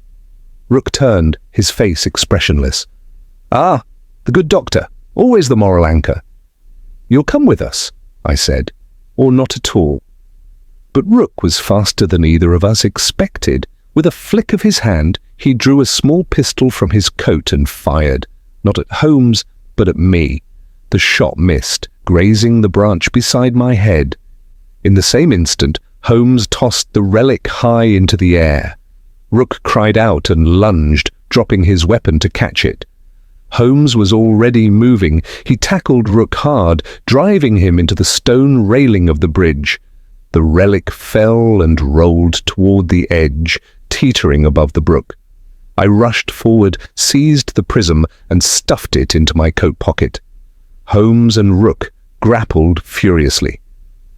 Rook turned, his face expressionless. "Ah, the good doctor, always the moral anchor." "You'll come with us," I said, "or not at all." But Rook was faster than either of us expected. With a flick of his hand, he drew a small pistol from his coat and fired, not at Holmes, but at me. The shot missed, grazing the branch beside my head. In the same instant, Holmes tossed the relic high into the air. Rook cried out and lunged, dropping his weapon to catch it. Holmes was already moving. He tackled Rook hard, driving him into the stone railing of the bridge. The relic fell and rolled toward the edge, teetering above the brook. I rushed forward, seized the prism, and stuffed it into my coat pocket. Holmes and Rook grappled furiously.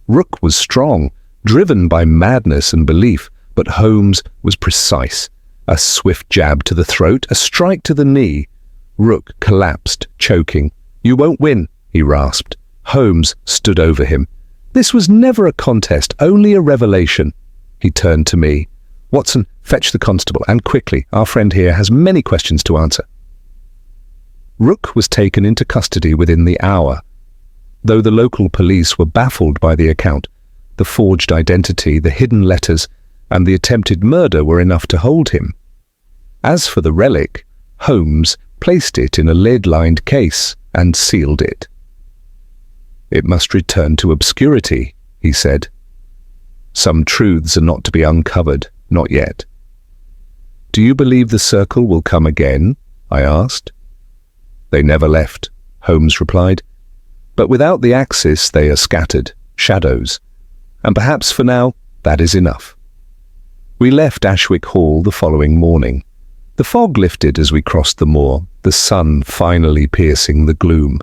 Rook was strong, driven by madness and belief, but Holmes was precise. A swift jab to the throat, a strike to the knee. Rook collapsed, choking. "You won't win," he rasped. Holmes stood over him. "This was never a contest, only a revelation." He turned to me. "Watson, fetch the constable, and quickly. Our friend here has many questions to answer." Rook was taken into custody within the hour. Though the local police were baffled by the account, the forged identity, the hidden letters, and the attempted murder were enough to hold him. As for the relic, Holmes placed it in a lead-lined case and sealed it. "It must return to obscurity," he said. "Some truths are not to be uncovered, not yet." "Do you believe the circle will come again?" I asked. "They never left," Holmes replied. "But without the axis they are scattered, shadows. And perhaps for now, that is enough." We left Ashwick Hall the following morning. The fog lifted as we crossed the moor, the sun finally piercing the gloom.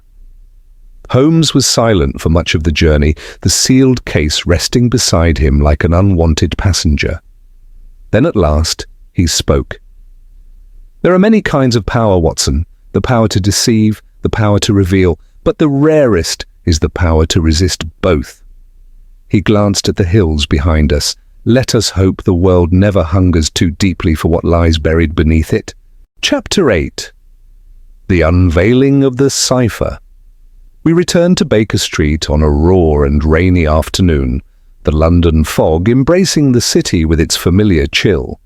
Holmes was silent for much of the journey, the sealed case resting beside him like an unwanted passenger. Then at last, he spoke. "There are many kinds of power, Watson. The power to deceive, the power to reveal, but the rarest is the power to resist both." He glanced at the hills behind us. Let us hope the world never hungers too deeply for what lies buried beneath it. Chapter 8. The Unveiling of the Cipher. We returned to Baker Street on a raw and rainy afternoon, the London fog embracing the city with its familiar chill.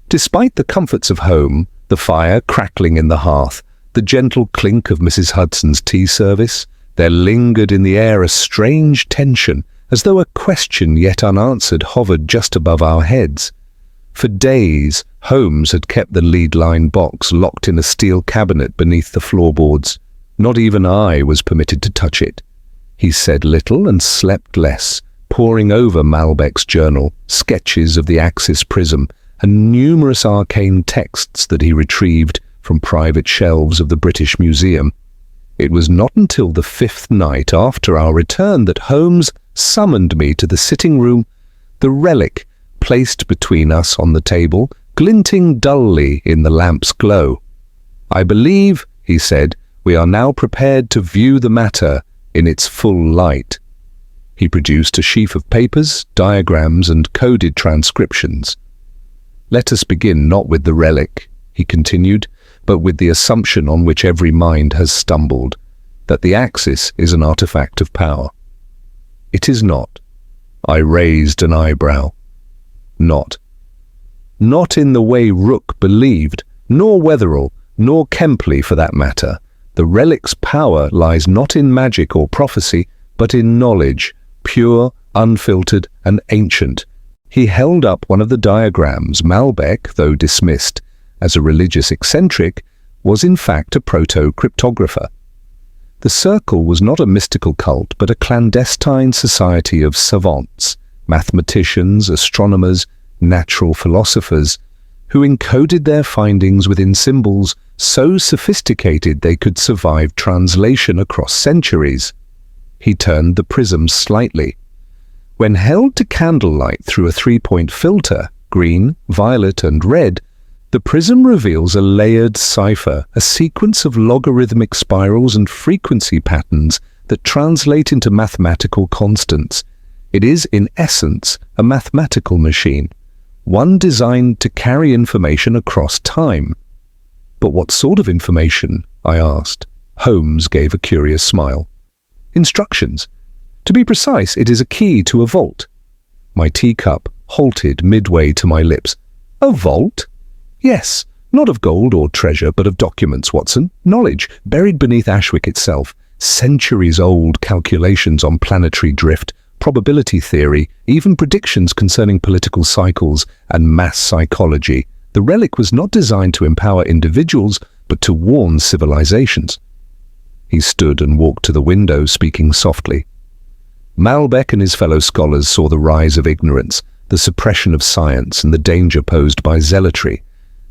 Despite the comforts of home, the fire crackling in the hearth, the gentle clink of Mrs. Hudson's tea service, there lingered in the air a strange tension, as though a question yet unanswered hovered just above our heads. For days, Holmes had kept the lead-lined box locked in a steel cabinet beneath the floorboards. Not even I was permitted to touch it. He said little and slept less, poring over Malbec's journal, sketches of the Axis prism, and numerous arcane texts that he retrieved from private shelves of the British Museum. It was not until the 5th night after our return that Holmes summoned me to the sitting room, the relic placed between us on the table, glinting dully in the lamp's glow. "I believe," he said, "we are now prepared to view the matter in its full light." He produced a sheaf of papers, diagrams, and coded transcriptions. "Let us begin not with the relic," he continued, "but with the assumption on which every mind has stumbled, that the Axis is an artifact of power." "It is not." I raised an eyebrow. "Not. Not in the way Rook believed, nor Wetherell, nor Kempley for that matter. The relic's power lies not in magic or prophecy, but in knowledge, pure, unfiltered, and ancient." He held up one of the diagrams. Malbec, though dismissed as a religious eccentric, was in fact a proto-cryptographer. The circle was not a mystical cult, but a clandestine society of savants, mathematicians, astronomers, natural philosophers, who encoded their findings within symbols so sophisticated they could survive translation across centuries. He turned the prism slightly. When held to candlelight through a three-point filter, green, violet, and red, the prism reveals a layered cipher, a sequence of logarithmic spirals and frequency patterns that translate into mathematical constants. It is, in essence, a mathematical machine, one designed to carry information across time. "But what sort of information?" I asked. Holmes gave a curious smile. "Instructions. To be precise, it is a key to a vault." My teacup halted midway to my lips. "A vault?" "Yes, not of gold or treasure, but of documents, Watson. Knowledge, buried beneath Ashwick itself. Centuries-old calculations on planetary drift, probability theory, even predictions concerning political cycles and mass psychology. The relic was not designed to empower individuals, but to warn civilizations." He stood and walked to the window, speaking softly. Malbec and his fellow scholars saw the rise of ignorance, the suppression of science, and the danger posed by zealotry.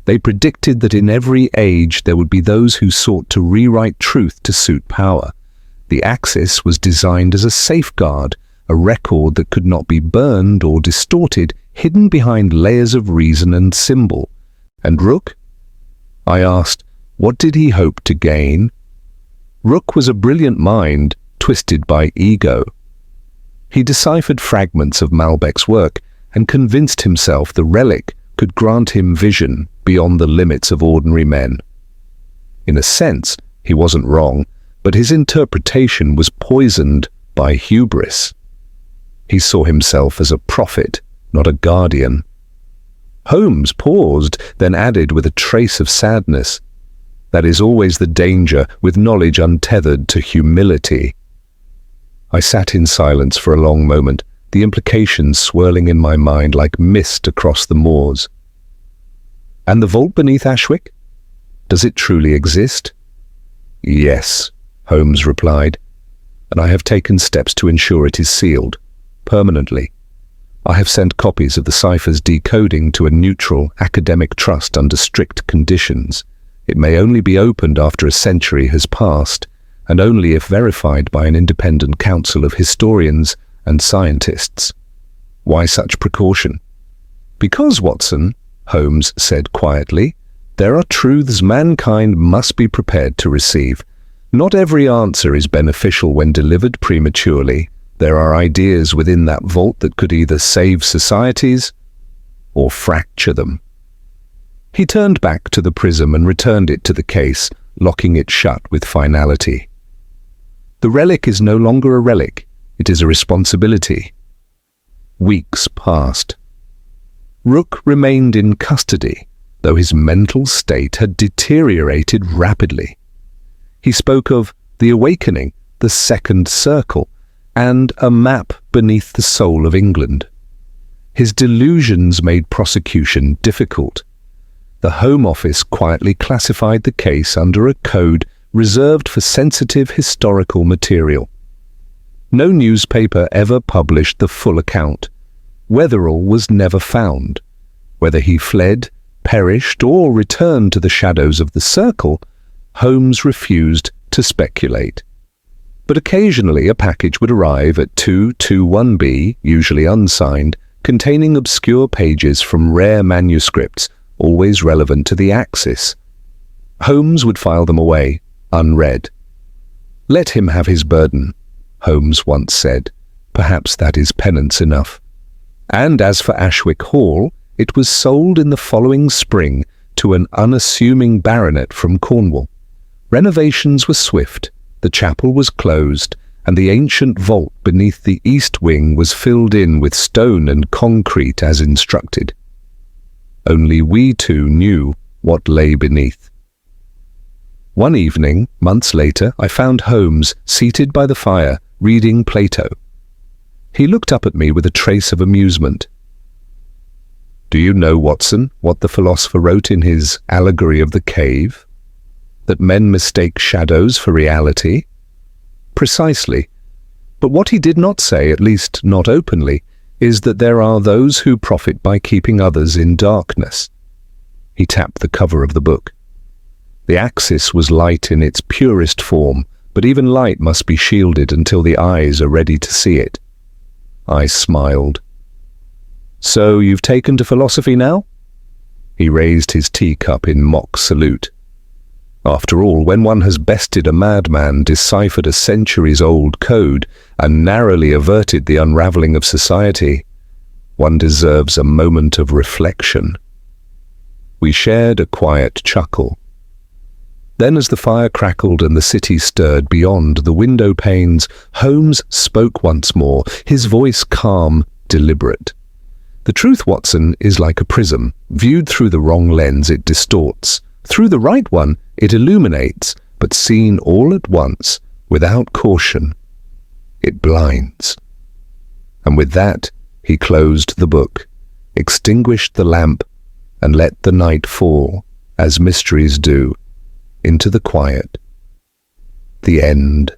They predicted that in every age there would be those who sought to rewrite truth to suit power. The Axis was designed as a safeguard, a record that could not be burned or distorted, hidden behind layers of reason and symbol. And Rook? I asked, what did he hope to gain? Rook was a brilliant mind, twisted by ego. He deciphered fragments of Malbec's work and convinced himself the relic could grant him vision beyond the limits of ordinary men. In a sense, he wasn't wrong, but his interpretation was poisoned by hubris. He saw himself as a prophet, not a guardian. Holmes paused, then added with a trace of sadness, "That is always the danger with knowledge untethered to humility." I sat in silence for a long moment, the implications swirling in my mind like mist across the moors. "And the vault beneath Ashwick? Does it truly exist?" "Yes," Holmes replied, "and I have taken steps to ensure it is sealed, permanently. I have sent copies of the cipher's decoding to a neutral academic trust under strict conditions. It may only be opened after a century has passed, and only if verified by an independent council of historians and scientists." "Why such precaution?" "Because, Watson," Holmes said quietly, "there are truths mankind must be prepared to receive. Not every answer is beneficial when delivered prematurely. There are ideas within that vault that could either save societies or fracture them." He turned back to the prism and returned it to the case, locking it shut with finality. "The relic is no longer a relic. It is a responsibility." Weeks passed. Rook remained in custody, though his mental state had deteriorated rapidly. He spoke of the awakening, the second circle, and a map beneath the soul of England. His delusions made prosecution difficult. The Home Office quietly classified the case under a code reserved for sensitive historical material. No newspaper ever published the full account. Wetherell was never found. Whether he fled, perished, or returned to the shadows of the circle, Holmes refused to speculate. But occasionally a package would arrive at 221B, usually unsigned, containing obscure pages from rare manuscripts, always relevant to the Axis. Holmes would file them away, unread. "Let him have his burden," Holmes once said. "Perhaps that is penance enough." And as for Ashwick Hall, it was sold in the following spring to an unassuming baronet from Cornwall. Renovations were swift, the chapel was closed, and the ancient vault beneath the east wing was filled in with stone and concrete as instructed. Only we two knew what lay beneath. One evening, months later, I found Holmes seated by the fire, reading Plato. He looked up at me with a trace of amusement. "Do you know, Watson, what the philosopher wrote in his Allegory of the Cave? That men mistake shadows for reality?" "Precisely. But what he did not say, at least not openly, is that there are those who profit by keeping others in darkness." He tapped the cover of the book. The axis was light in its purest form, but even light must be shielded until the eyes are ready to see it. I smiled. "So you've taken to philosophy now?" He raised his teacup in mock salute. After all, when one has bested a madman, deciphered a centuries-old code, and narrowly averted the unraveling of society, one deserves a moment of reflection. We shared a quiet chuckle. Then, as the fire crackled and the city stirred beyond the window panes, Holmes spoke once more, his voice calm, deliberate. "The truth, Watson, is like a prism. Viewed through the wrong lens, it distorts. Through the right one, it illuminates, but seen all at once, without caution, it blinds." And with that, he closed the book, extinguished the lamp, and let the night fall, as mysteries do, into the quiet. The end.